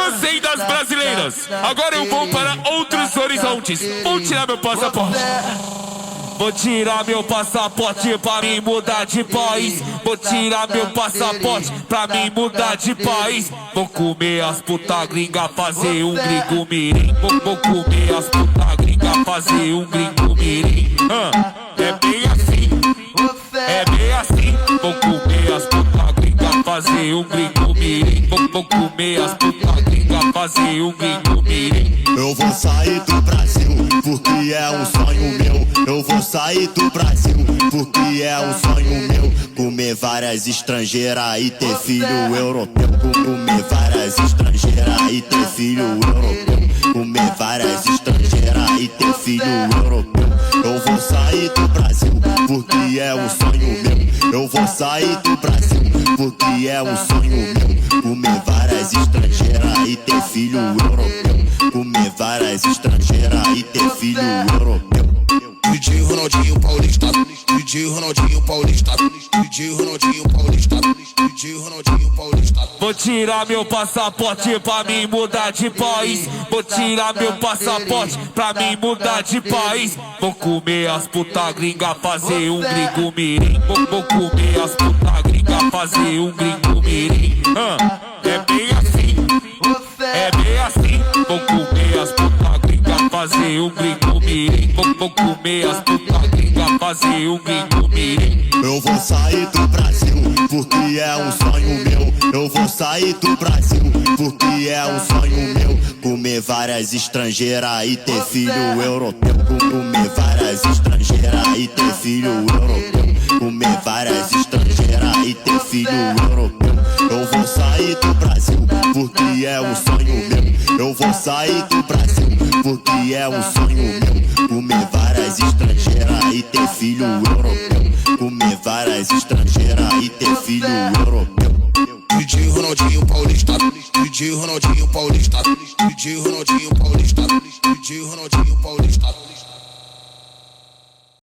cansei das brasileiras. Agora eu vou para outros horizontes. Vou tirar meu passaporte. Vou tirar meu passaporte pra me mudar de país. Vou tirar meu passaporte pra me mudar de país. Vou comer as puta gringa, fazer um gringo mirim. Vou comer as puta gringa, fazer um gringo mirim. É bem assim, é bem assim. Vou comer as puta gringa, fazer um gringo mirim. Vou comer as puta gringa, fazer um gringo mirim. Eu vou sair do Brasil porque é um sonho meu. Eu vou sair do Brasil porque é um sonho meu. Comer várias estrangeiras e ter filho europeu. Comer várias estrangeiras e ter filho europeu. Comer várias estrangeiras e ter filho europeu. Eu vou sair do Brasil porque é um sonho meu. Eu vou sair do Brasil porque é um sonho meu. Comer várias estrangeiras e ter filho europeu. Comer várias estrangeiras e ter filho europeu. DJ Ronaldinho Paulista, DJ Ronaldinho Paulista, DJ Ronaldinho Paulista, DJ Ronaldinho Paulista. Vou tirar meu passaporte pra me mudar de país. Vou tirar meu passaporte pra me mudar de país. Vou comer as puta gringa, fazer um gringo mirim. Vou comer as puta gringa, fazer um gringo mirim. É bem assim, é bem assim. Vou comer as puta gringa, fazer um gringo mirim. Vou comer as puta gringa, fazer um gringo mirim. Eu vou sair do Brasil porque é um sonho meu. Eu vou sair do Brasil porque é um sonho meu. Comer várias estrangeiras e ter filho europeu. Comer várias estrangeiras e ter filho europeu. Comer várias estrangeiras e ter filho europeu. Eu vou sair do Brasil porque é um sonho meu. Eu vou sair do Brasil porque é um sonho meu. Comer várias estrangeiras e ter filho europeu. Comer várias estrangeiras e ter filho europeu. DJ Ronaldinho Paulista, DJ Ronaldinho Paulista, DJ Ronaldinho Paulista, DJ Ronaldinho Paulista.